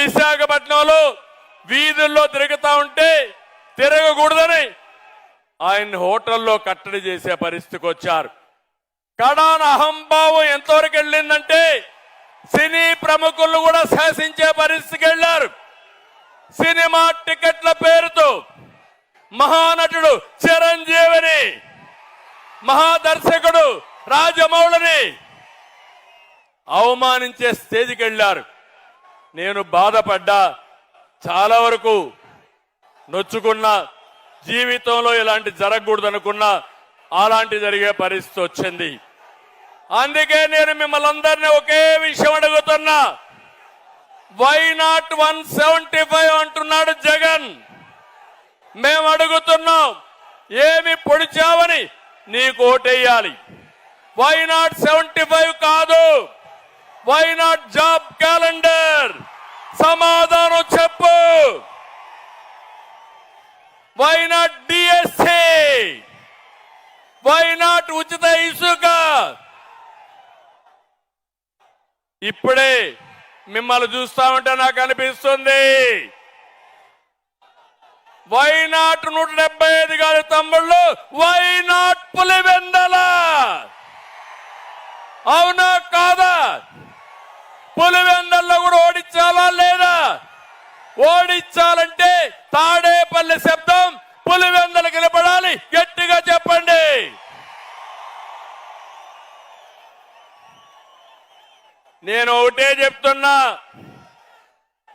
విశాఖపట్నంలో వీధుల్లో తిరుగుతా ఉంటే తిరగకూడదని ఆయన హోటల్లో కట్టడి చేసే పరిస్థితికి వచ్చారు. కడాన అహంభావం ఎంతవరకు వెళ్ళిందంటే సినీ ప్రముఖులు కూడా శాసించే పరిస్థితికి వెళ్లారు. సినిమా టికెట్ల పేరుతో మహానటుడు చిరంజీవిని, మహాదర్శకుడు రాజమౌళిని అవమానించే స్టేజ్కి వెళ్లారు. నేను బాధపడ్డా, చాలా వరకు నొచ్చుకున్నా. జీవితంలో ఇలాంటి జరగకూడదు అనుకున్నా, అలాంటి జరిగే పరిస్థితి వచ్చింది. అందుకే నేను మిమ్మల్ని అందరినీ ఒకే విషయం అడుగుతున్నా. వై నాట్ 175 అంటున్నాడు జగన్. మేము అడుగుతున్నాం, ఏమి పొడిచావని నీకు ఓటేయాలి. వై నాట్ 75 కాదు, వై నాట్ జాబ్ క్యాలెండర్? సమాధానం చెప్పు. Why not DSC? Why not ఉచిత ఇసుక? ఇప్పుడే మిమ్మల్ని చూస్తా ఉంటే నాకు అనిపిస్తుంది, వై నాట్ 175 కాదు తమ్ముళ్ళు, వై నాట్ పులివెందల? అవునా కాదా? పులివెందల్లో కూడా ఓడించాలా లేదా? ఓడించాలంటే తాడేపల్లి శబ్దం పులివెందలు నిలబడాలి. గట్టిగా చెప్పండి. నేను ఒకటే చెప్తున్నా,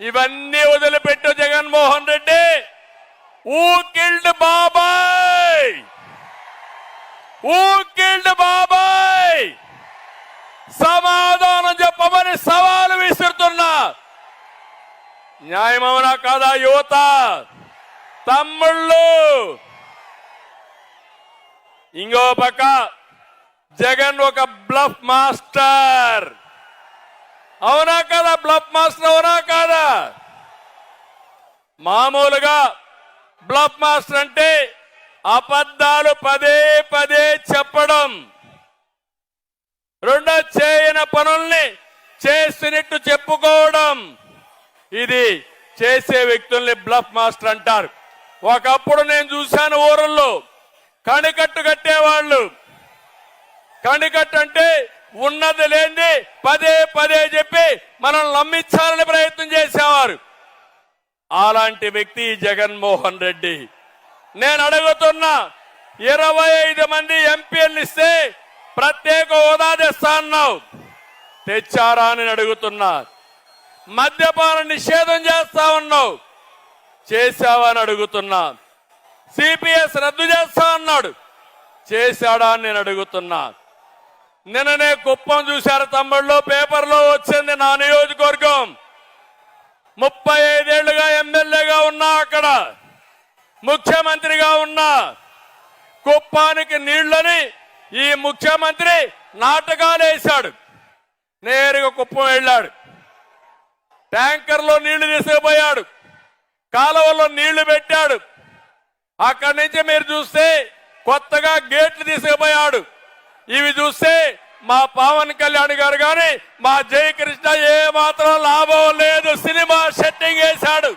ఇవన్నీ వదిలిపెట్టు జగన్మోహన్ రెడ్డి. ఊ కిల్డ్ బాబాయ్? ఊ కిల్డ్ బాబాయ్? సమాధానం చెప్పమని సవాలు విసురుతున్నా. న్యాయమవునా కాదా యువత? తమ్ముళ్ళు, ఇంకో పక్క జగన్ ఒక బ్లఫ్ మాస్టర్. అవునా కదా? బ్లఫ్ మాస్టర్ అవునా కాదా? మామూలుగా బ్లఫ్ మాస్టర్ అంటే అబద్ధాలు పదే పదే చెప్పడం, రెండో చేయని పనుల్ని చేసినట్టు చెప్పుకోవడం. ఇది చేసే వ్యక్తుల్ని బ్లఫ్ మాస్టర్ అంటారు. ఒకప్పుడు నేను చూశాను ఊరల్లో కణికట్టు కట్టేవాళ్ళు. కణికట్టు అంటే ఉన్నది లేని పదే పదే చెప్పి మనల్ని నమ్మించాలని ప్రయత్నం చేసేవారు. అలాంటి వ్యక్తి జగన్మోహన్ రెడ్డి. నేను అడుగుతున్నా, 25 మంది ఎంపీలు ఇస్తే ప్రత్యేక హోదా తెస్తా అన్నావు, తెచ్చారా అని అడుగుతున్నా. మద్యపాన నిషేధం చేస్తా ఉన్నావు, చేశావా అని అడుగుతున్నా. సిపిఎస్ రద్దు చేస్తా అన్నాడు, చేశాడా అని నేను అడుగుతున్నా. నిన్ననే కుప్పం చూశారు తమ్ముళ్ళు, పేపర్లో వచ్చింది. నా నియోజకవర్గం 35 ఏళ్లుగా ఎమ్మెల్యేగా ఉన్నా, అక్కడ ముఖ్యమంత్రిగా ఉన్నా. కుప్పానికి నీళ్లని ఈ ముఖ్యమంత్రి నాటకాలు వేశాడు. నేరుగా కుప్పం వెళ్ళాడు, ట్యాంకర్లో నీళ్లు తీసుకుపోయాడు, కాలువలో నీళ్లు పెట్టాడు. అక్కడి నుంచి మీరు చూస్తే కొత్తగా గేట్లు తీసుకుపోయాడు. ఇవి చూస్తే మా పవన్ కళ్యాణ్ గారు కానీ మా జయకృష్ణ ఏ మాత్రం లాభం లేదు, సినిమా సెట్టింగ్ వేశాడు.